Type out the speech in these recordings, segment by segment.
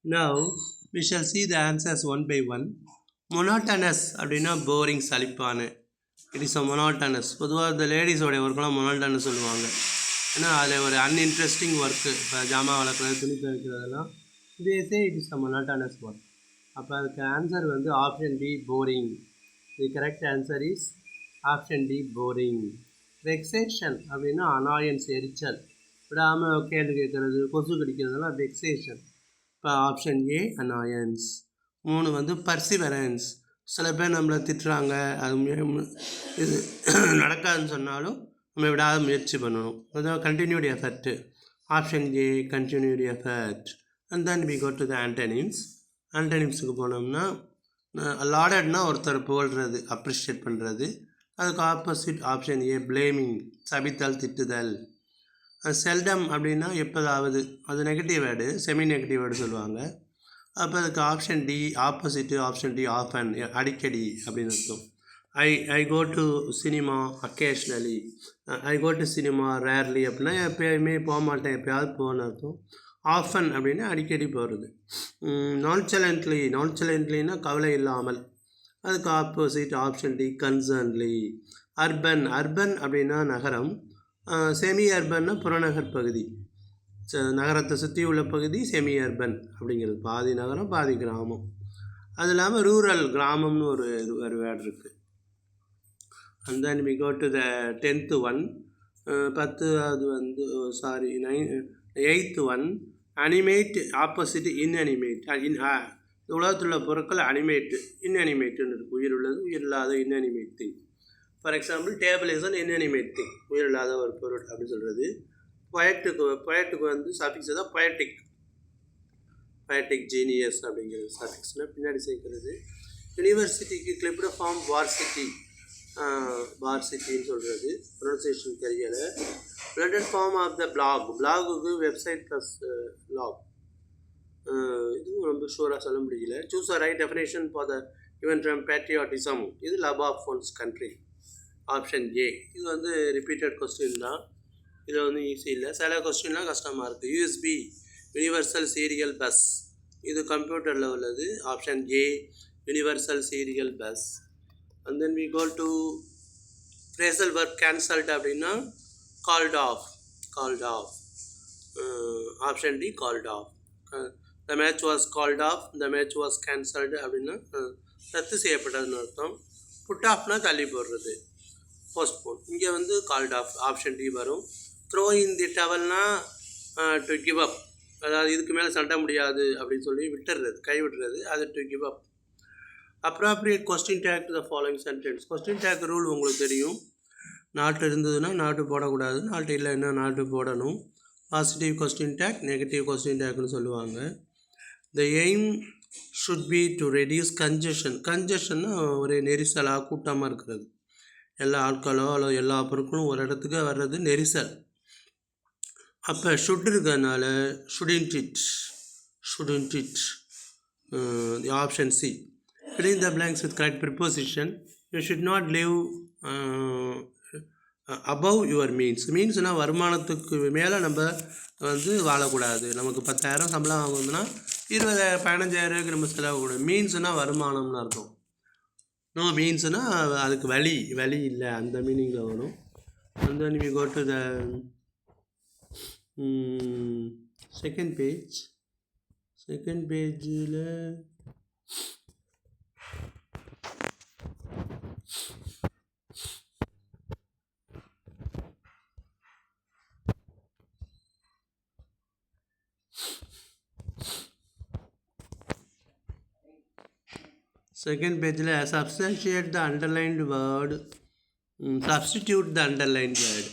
Now we shall see the answers one by one. Monotonous அப்படின்னா boring சலிப்பான. It is a monotonous. பொதுவாக இந்த லேடிஸோடைய ஒர்க்கெலாம் monotonous சொல்லுவாங்க. ஏன்னா அதில் ஒரு அன்இன்ட்ரெஸ்டிங் ஒர்க்கு. இப்போ ஜாமான் வளர்க்குறது, துணி துவைக்கிறதெல்லாம் இதே it is a monotonous work. அப்போ அதுக்கு ஆன்சர் வந்து option D boring. The correct answer is option D boring. Vexation அப்படின்னா அனாயன்ஸ், எரிச்சல், விடாமல் கேள்வி கேட்குறது, கொசு கடிக்கிறதுலாம் வெக்ஸேஷன். இப்போ ஆப்ஷன் ஏ அனாயன்ஸ். 3 வந்து பர்சிவரன்ஸ். சில பேர் நம்மளை திட்டுறாங்க, அது இது நடக்காதுன்னு சொன்னாலும் நம்ம விடாத முயற்சி பண்ணணும். அதாவது continued effort. Option A continued effort. And then we go to the antonyms. ஆண்டனிம்ஸுக்கு போனோம்னா லாடட்னா ஒருத்தர் புகழ்கிறது, அப்ரிஷியேட் பண்ணுறது. அதுக்கு ஆப்போசிட் ஆப்ஷன் ஏ பிளேமிங், சபித்தல், திட்டுதல். செல்டம் அப்படின்னா எப்போதாவது, அது negative word, semi negative word சொல்லுவாங்க. அப்போ அதுக்கு option D opposite option D often, அடிக்கடி அப்படின்னு அர்த்தம். I go to cinema occasionally, I go to cinema rarely அப்படின்னா எப்போயுமே போக மாட்டேன், எப்போயாவது போகணும்னு அர்த்தம். ஆஃபன் அப்படின்னா அடிக்கடி போகிறது. நான்சலண்ட்லினா கவலை இல்லாமல். அதுக்கு ஆப்போசிட் ஆப்ஷன் டி கன்சர்ன்லி. அர்பன் அப்படின்னா நகரம். செமி அர்பன்னா புறநகர் பகுதி. நகரத்தை சுற்றி உள்ள பகுதி செமி அர்பன் அப்படிங்கிறது, பாதி நகரம் பாதி கிராமம். அது இல்லாமல் ரூரல், கிராமம்னு ஒரு வேர்டு இருக்குது. And then we go to the 10th one. 10வது வந்து eighth one. Animate opposite inanimate. உலகத்தில் உள்ள பொருட்கள் அனிமேட்டு, இன்அனிமேட்டுன்னு இருக்குது. உயிர் உள்ளது, உயிர் இல்லாத inanimate thing. For example table is an inanimate thing, உயிர் இல்லாத ஒரு பொருள் அப்படின்னு சொல்கிறது. பொயட்டுக்கு வந்து சஃபிக்ஸ் தான் பொயட்டிக் ஜீனியஸ் அப்படிங்கிறது சஃபிக்ஸ்னால் பின்னாடி சேர்க்கிறது. யூனிவர்சிட்டிக்கு கிளிப்டு ஃபார்ம் வார்சிட்டின்னு சொல்கிறது, ப்ரொனன்சியேஷன் தெரியலை. பிளண்டட் ஃபார்ம் ஆஃப் த பிளாகுக்கு வெப்சைட் ப்ளஸ் லாக். இதுவும் ரொம்ப ஷூராக சொல்ல முடியல. Choose a right definition for the even from patriotism. இது love of one's country. Option A. இது வந்து ரிப்பீட்டட் கொஸ்டின் தான், இதில் வந்து ஈஸி இல்லை. சில கொஸ்டின்லாம் கஷ்டமாக இருக்குது. யூஎஸ்பி யூனிவர்சல் சீரியல் பஸ், இது கம்ப்யூட்டரில் உள்ளது. Option A universal serial bus. And then we go to phrasal work cancelled அப்படின்னா called off. Option D called off. The match was called off, the match was cancelled அப்படின்னா ரத்து செய்யப்பட்டதுன்னு அர்த்தம். Put ஆஃப்னா தள்ளி போடுறது, postpone. இங்கே வந்து கால்ட் ஆஃப், ஆப்ஷன் டி வரும். Throw in the டவல்னா டு கிவ் அப், அதாவது இதுக்கு மேலே சண்ட முடியாது அப்படின்னு சொல்லி விட்டுறது, கைவிடுறது, அது to give up. Appropriate question take to the following sentence. Question take rule உங்களுக்கு தெரியும். நாட்டு இருந்ததுன்னா நாட்டு போடக்கூடாது, நாட்டு இல்லைன்னா நாட்டு போடணும். Positive question tag, negative question டேக்னு சொல்லுவாங்க. The aim should be to reduce congestion. கன்ஜெஷன்னா ஒரு நெரிசலாக கூட்டமாக இருக்கிறது, எல்லா ஆட்களோ அல்லது எல்லா பொருட்களும் ஒரு இடத்துக்கு வர்றது நெரிசல். அப்போ ஷுட் இருக்கிறதுனால shouldn't it. The option C. fill in the blanks with correct preposition. You should not live above your means. மீன்ஸ்னால் வருமானத்துக்கு மேலே நம்ம வந்து வாழக்கூடாது. நமக்கு 10,000 சம்பளம் வாங்குதுன்னா 20,000 15,000 நம்ம செலவாகக்கூடாது. மீன்ஸ்னால் வருமானம்னு அர்த்தம். நோ மீன்ஸ்னால் அதுக்கு வழி இல்லை, அந்த மீனிங்கில் வரும். and then we go to the second page. Second பேஜில் substantiate the underlined word, substitute the underlined word.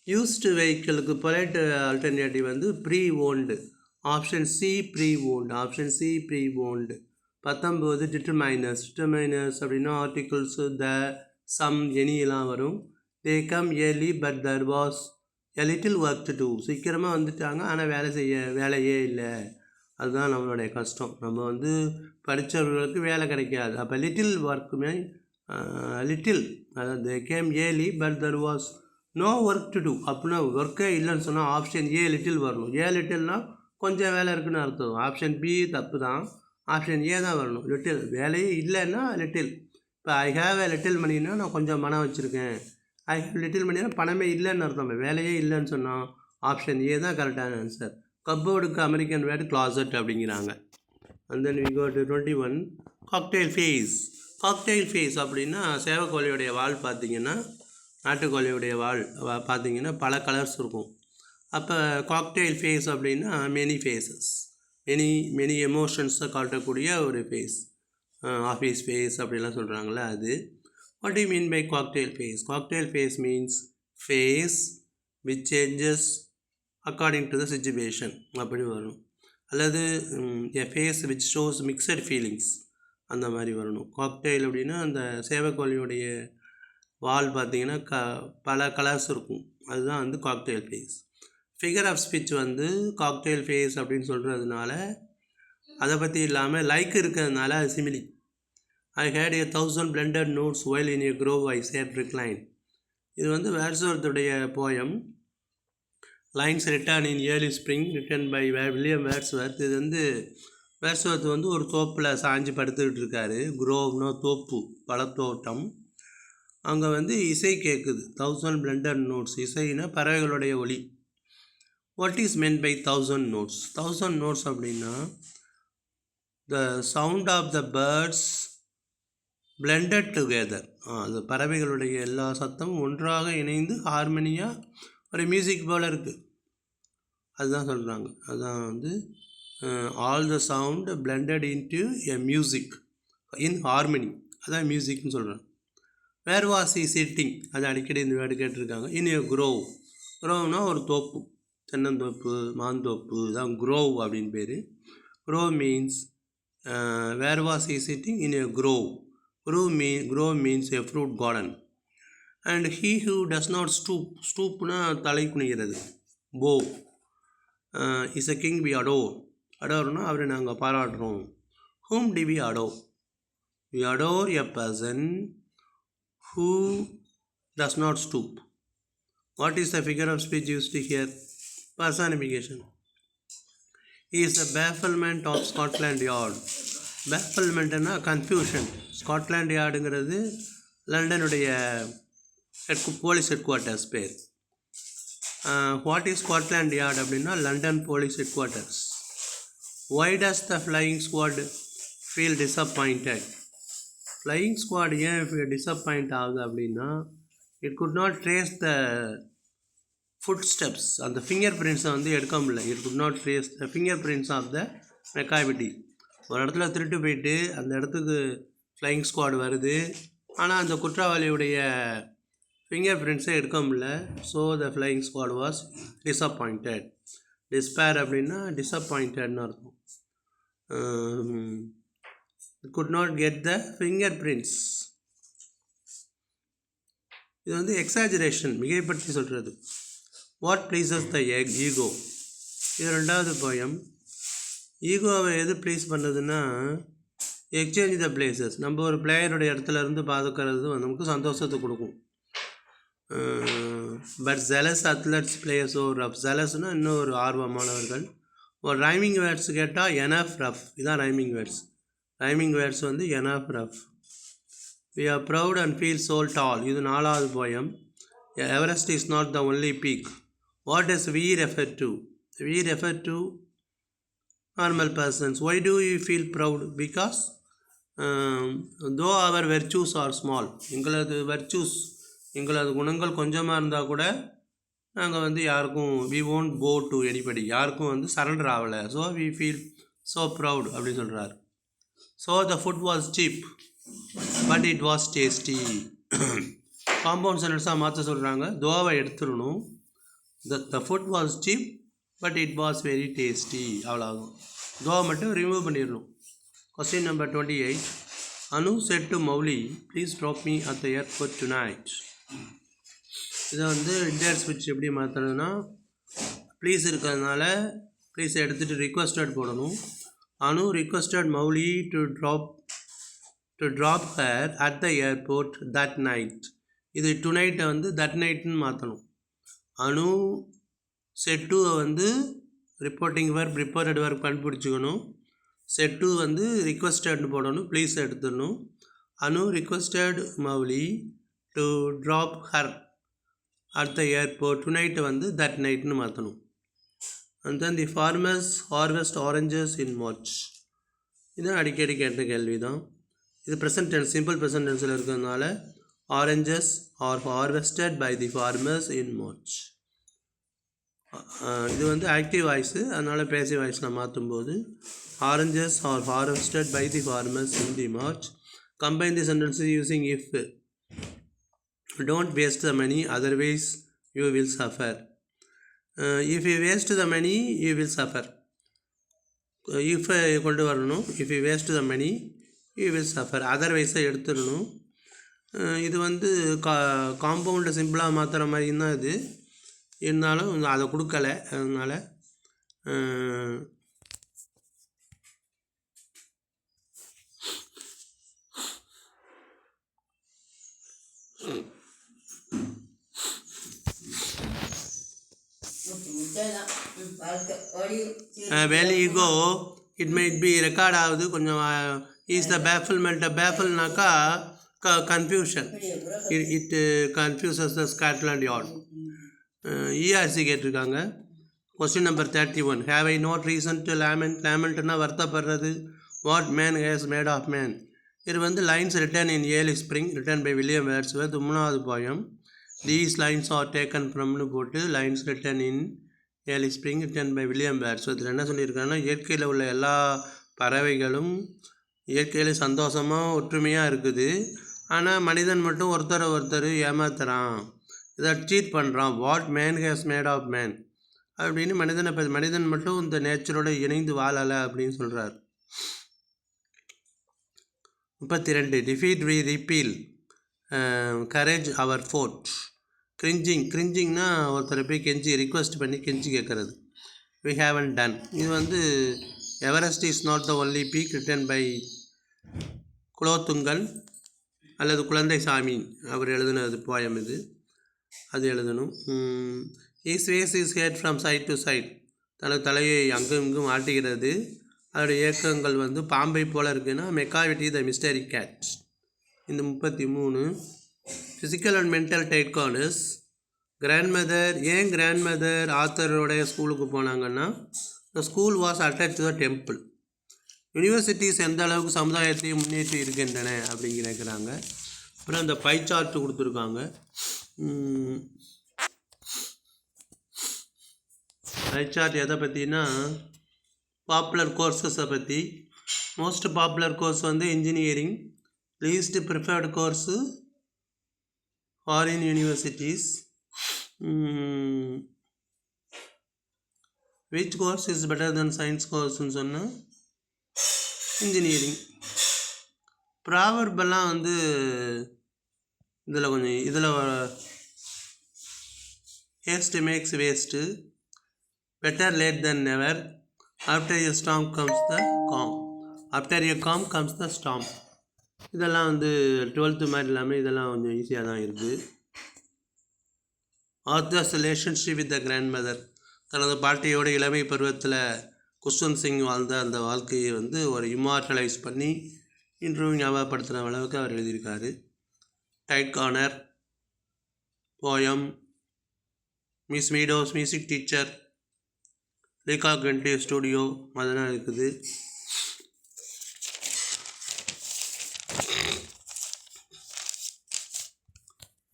Used vehicleக்கு polite alternative வந்து pre-owned. Option C pre-owned. 19 determiners அப்படின்னா ஆர்டிகிள்ஸ் த, சம், எனி எல்லாம் வரும். they come early but there was a little work to do. சீக்கிரமாக வந்துட்டாங்க ஆனால் வேலையே இல்லை, அதுதான் நம்மளுடைய கஷ்டம். நம்ம வந்து படித்தவர்களுக்கு வேலை கிடைக்காது. அப்போ லிட்டில் ஒர்க்குமே லிட்டில், அதாவது they came early but there was no work to do அப்படின்னா ஒர்க்கே இல்லைன்னு சொன்னால் ஆப்ஷன் ஏ லிட்டில் வரணும். ஏ லிட்டில்னால் கொஞ்சம் வேலை இருக்குன்னு அர்த்தம். ஆப்ஷன் பி தப்பு தான். ஆப்ஷன் ஏ தான் வரணும். லிட்டில் வேலையே இல்லைன்னா லிட்டில். இப்போ ஐ ஹேவ் எ லிட்டில் மணின்னா நான் கொஞ்சம் பணம் வச்சுருக்கேன். ஐ ஹேவ் லிட்டில் மணினா பணமே இல்லைன்னு அர்த்தம். வேலையே இல்லைன்னு சொன்னால் ஆப்ஷன் ஏ தான் கரெக்டான ஆன்சர். கப்போர்டுக்கு அமெரிக்கன் வேர்டு கிளாசட் அப்படிங்கிறாங்க. And then we go to 21 cocktail face. Cocktail face அப்படின்னா சேவக்கோழியுடைய வால் பார்த்தீங்கன்னா, நாட்டுக்கோழியுடைய வால் பார்த்தீங்கன்னா பல கலர்ஸ் இருக்கும். அப்போ காக்டெயில் ஃபேஸ் அப்படின்னா மெனி ஃபேஸஸ், மெனி எமோஷன்ஸை காட்டக்கூடிய ஒரு ஃபேஸ். ஆஃபீஸ் ஃபேஸ் அப்படிலாம் சொல்கிறாங்களே அது. What you mean by cocktail face? Cocktail face means face which changes according to the situation அப்படி வரும். அல்லது a face which shows mixed feelings அந்த மாதிரி வரணும். காக்டெயில் அப்படின்னா அந்த சேவக்கோழியுடைய வால் பார்த்திங்கன்னா பல கலர்ஸ் இருக்கும். அதுதான் வந்து cocktail face. Figure of speech வந்து காக்டெயில் ஃபேஸ் அப்படின்னு சொல்கிறதுனால அதை பற்றி இல்லாமல் லைக் இருக்கிறதுனால அது simile. I heard 1000 blended notes while in a grove I sat reclined. இது வந்து வேர்ட்ஸ்வர்த்துடைய poem. Lines written in early spring written by William Wordsworth. இது வந்து வேர்ட்ஸ்வர்த் வந்து ஒரு தோப்பில் சாஞ்சு படுத்துக்கிட்டு இருக்காரு. குரோவ்னோ தோப்பு, பழத்தோட்டம். அங்கே வந்து இசை கேட்குது. 1000 blended notes. இசைனா பறவைகளுடைய ஒலி. What is meant by 1000 notes? 1000 notes அப்படின்னா the sound of the birds blended together. அது பறவைகளுடைய எல்லா சத்தமும் ஒன்றாக இணைந்து ஹார்மனியாக ஒரு மியூசிக் போல் இருக்குது. அதுதான் சொல்கிறாங்க. அதுதான் வந்து all the sound blended into a music in harmony. அதான் மியூசிக்னு சொல்கிறாங்க. Where was he sitting? அது அடிக்கடி இந்த வேர்டு கேட்டிருக்காங்க. இன் ஏ குரோவ். குரோவ்னா ஒரு தோப்பு, தென்னந்தோப்பு, மாந்தோப்பு தான் குரோவ் அப்படின்னு பேர். Grove means where was he sitting in a grove. Grove means a fruit garden. And he who does not stoop, stoopனா தலை குனிகிறது, bow, is a king we adore. Adoreனா அவரை நாங்கள் பாராட்டுறோம். Whom do we adore? We adore a person who does not stoop. What is the figure of speech used here? Personification. He is the bafflement of Scotland Yard. பேஃபல்மெண்ட்னா confusion. Scotland யார்டுங்கிறது லண்டனுடைய police headquarters பேர். What is Scotland Yard அப்படின்னா London police headquarters. Why does the flying squad feel disappointed? Flying squad ஏன் disappoint ஆகுது அப்படின்னா it could not trace the footsteps. அந்த finger பிரிண்ட்ஸை வந்து எடுக்க முடியல. It could not trace the finger prints of the Macavity. ஒரு இடத்துல திருட்டு போயிட்டு அந்த இடத்துக்கு ஃப்ளையிங் ஸ்குவாட் வருது, ஆனால் அந்த குற்றவாளியுடைய ஃபிங்கர் பிரிண்ட்ஸை எடுக்க முடியல. So the flying squad was disappointed. Despair அப்படின்னா டிஸப்பாயிண்டட்னு அர்த்தம். Could not get the finger prints. இது வந்து எக்ஸாஜரேஷன், மிகைப்படுத்தி சொல்கிறது. What pleases the ego? இது ரெண்டாவது போயம். ஈகோவை எது ப்ளீஸ் பண்ணுறதுன்னா எக்ஸ்சேஞ்ச் த பிளேசஸ். நம்ம ஒரு பிளேயருடைய இடத்துல இருந்து பார்த்துக்கிறது நமக்கு சந்தோஷத்தை கொடுக்கும். But jealous athletes players or rough. ஜெலஸ்னால் இன்னும் ஒரு ஆர்வமானவர்கள். ஒரு ரைமிங் வேர்ட்ஸ் கேட்டால் எனஃப் ரஃப். இதுதான் ரைமிங் வேர்ட்ஸ். ரைமிங் வேர்ட்ஸ் வந்து enough rough. We are proud and feel so tall. இது நாலாவது poem. Everest is not the only peak. What does we refer to? We refer to normal persons. Why do you feel proud? Because though our virtues are small, எங்களது virtues, எங்களது குணங்கள் கொஞ்சமாக இருந்தால் கூட நாங்கள் வந்து யாருக்கும் we won't bow to anybody, யாருக்கும் வந்து சரண்டர் ஆகலை. So we feel so proud அப்படின்னு சொல்கிறார். So the food was cheap but it was tasty. Compound சென்டென்ஸாக மாற்ற சொல்கிறாங்க. தோவை எடுத்துடணும். the food was cheap but it was very tasty. அவ்வளோதான். தோவை மட்டும் ரிமூவ் பண்ணிடணும். Question number 28. Anu said to Mouli please drop me at the airport tonight. இதை வந்து இண்டியர் ஸ்பீச் எப்படி மாற்றுறதுன்னா ப்ளீஸ் இருக்கிறதுனால ப்ளீஸ் எடுத்துகிட்டு ரிக்வஸ்டட் போடணும். Anu requested Mouli to drop her at the airport that night. இது டுநைட்டை வந்து தட் நைட்னு மாற்றணும். அனு செட்டுவை வந்து ரிப்போர்ட்டிங் verb ரிப்போர்ட்டட் verb கண்டுபிடிச்சிக்கணும். செட் 2 வந்து ரிக்வெஸ்டட்னு போடணும். ப்ளீஸ் எடுத்துடணும். Anu requested Mouli to drop her at the airport tonight வந்து தட் நைட்னு மாற்றணும். And then the farmers harvest oranges in March. இதுதான் அடிக்கடி கேட்ட கேள்வி தான். இது ப்ரெசன்ட் டென்ஸ், சிம்பிள் ப்ரெசன்ட் டென்ஸில் இருக்கிறதுனால oranges are harvested by the farmers in March. இது வந்து ஆக்டிவ் வாய்ஸு, அதனால் பேசிவ் வாய்ஸில் மாற்றும்போது oranges are harvested by the farmers in the March. Combine the sentences using if. Don't waste the money otherwise you will suffer. If you waste the money you will suffer. இஃபை கொண்டு வரணும். If you waste the money you will suffer. அதர்வைஸை எடுத்துடணும். இது வந்து காம்பவுண்டை சிம்பிளாக மாற்றுற மாதிரி தான் இது. இருந்தாலும் அதை கொடுக்கல, அதனால் where you go it might be record ஆகுது கொஞ்சம். Is the bafflement. பேஃபில்னாக்கா confusion. It confuses the Scotland Yard. இஆர்சி கேட்டிருக்காங்க. Question number 31. Have I not reason to lament. லேமெண்ட்னா வருத்தப்படுறது. What man has made of man. இது வந்து lines written in early spring written by William Wordsworth. 3வது poem. These lines are taken ஃப்ரம்னு போட்டு lines written in early spring written by William Wordsworth. இதில் என்ன சொல்லியிருக்காங்கன்னா, இயற்கையில் உள்ள எல்லா பறவைகளும் இயற்கையில் சந்தோஷமாக ஒற்றுமையாக இருக்குது. ஆனால் மனிதன் மட்டும் ஒருத்தர் ஏமாத்துறான், இதை சீட் பண்ணுறான். What man has made of man அப்படின்னு மனிதன் மட்டும் இந்த நேச்சரோட இணைந்து வாழலை அப்படின்னு சொல்கிறார். 32. Defeat we repel courage our fort. கிரிஞ்சிங்னா ஒருத்தரை போய் கெஞ்சி ரிக்வெஸ்ட் பண்ணி கெஞ்சி கேட்குறது. We haven done. இது வந்து Everest is not the only peak written by Kulothungan அல்லது குழந்தை சாமி அவர் எழுதினது போயம் இது. அது எழுதணும். Is was his head from side to side. தனது தலையை அங்கும் இங்கும் ஆட்டுகிறது. அதோடைய இயக்கங்கள் வந்து பாம்பை போல் இருக்குன்னா மெக்காவிட்டி த மிஸ்டரி கேட். இந்த 33. Physical and mental tightness. Grandmother. ஏன் கிராண்ட்மதர் ஆத்தரோடைய ஸ்கூலுக்கு போனாங்கன்னா, the school was attach to the temple. Universities எந்த அளவுக்கு சமுதாயத்தை முன்னேற்றி இருக்கின்றன அப்படின்னு கேட்குறாங்க. அப்புறம் இந்த பை சார்ட் கொடுத்துருக்காங்க. பை சார்ட் எதை பற்றினா பாப்புலர் கோர்ஸஸை பற்றி. மோஸ்ட் பாப்புலர் கோர்ஸ் வந்து engineering. Least preferred course foreign universities. Which course is better than science கோர்ஸ்ன்னு சொன்னால் இன்ஜினியரிங். ப்ராவர்பெல்லாம் வந்து இதில் haste makes waste. Better late than never. After a storm comes the com. After a com comes the storm. இதெல்லாம் வந்து 12th மாதிரி இல்லாமல் இதெல்லாம் கொஞ்சம் ஈஸியாக தான் இருக்குது. ஆர்தர்ஸ் ரிலேஷன்ஷிப் வித் த கிராண்ட்மதர். தனது பாட்டியோட இளமை பருவத்தில் குஷ்வந்த் சிங் வாழ்ந்த அந்த வாழ்க்கையை வந்து ஒரு இம்மார்டலைஸ் பண்ணி இன்றும் ஞாபகப்படுத்துகிற அளவுக்கு அவர் எழுதியிருக்காரு. Tight corner poem. Miss Meadows music teacher. Rekha Khande studio அதெல்லாம் இருக்குது.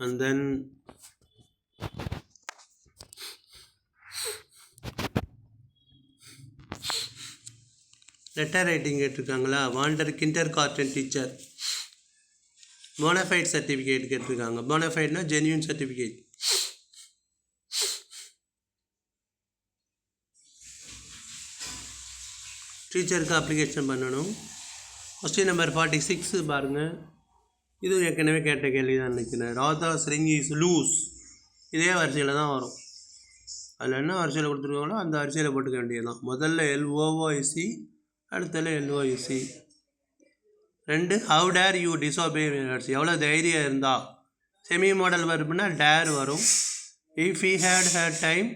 And then லெட்டர் ரைட்டிங் கேட்டிருக்காங்களா. Wanted kindergarten teacher. Bonafide certificate கேட்டிருக்காங்க. போனஃபைட்னா ஜென்யூன் சர்டிஃபிகேட். டீச்சருக்கு அப்ளிகேஷன் பண்ணணும். கொஸ்டின் நம்பர் 46 பாருங்கள். இது ஏற்கனவே கேட்ட கேள்வி தான் நினைக்கிறேன். Radha's ring is loose. இதே வரிசையில் தான் வரும். அதில் என்ன வரிசையில் கொடுத்துருக்காங்களோ அந்த வரிசையில் போட்டுக்க வேண்டியது தான். முதல்ல LOOIC, அடுத்தல LOIC. 2 how dare you disobey words. எவ்வளோ தைரியம் இருந்தால். செமி மாடல் வருப்புனா டேர் வரும். If he had time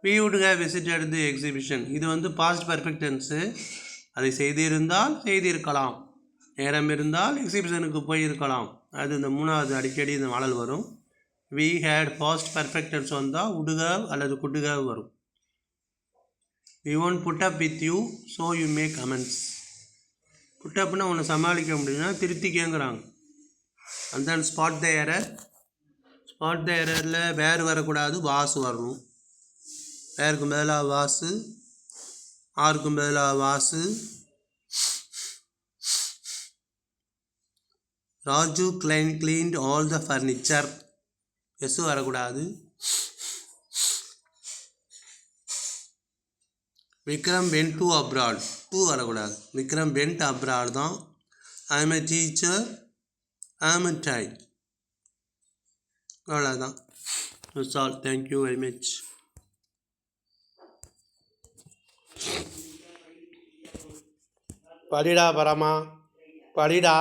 we would have visited the exhibition. இது வந்து past perfect tense. அதை செய்திருந்தால் செய்திருக்கலாம், நேரம் இருந்தால் எக்ஸிபிஷனுக்கு போயிருக்கலாம். அது இந்த மூணாவது அடிக்கடி இந்த மாடல் வரும். we had past perfect tense வந்தால் would have அல்லது could have வரும். we won't put up with you so you make amends. put upனா உன்னை சமாளிக்க முடியும்னா திருத்திக்கங்கிறாங்க. and then spot the error. spot the errorல வேறு வரக்கூடாது, வாசு வரணும். வேறுக்கும் பதிலாக வாசு, ஆருக்கும் பதிலாக was. Raju cleaned all the furniture. S வரக்கூடாது. Vikram went to abroad. To வரக்கூடாது. விக்ரம் went abroad தான். I am a teacher, I am a child. அவ்வளோதான். That's all. Thank you very much. படிடா Parama, படிடா.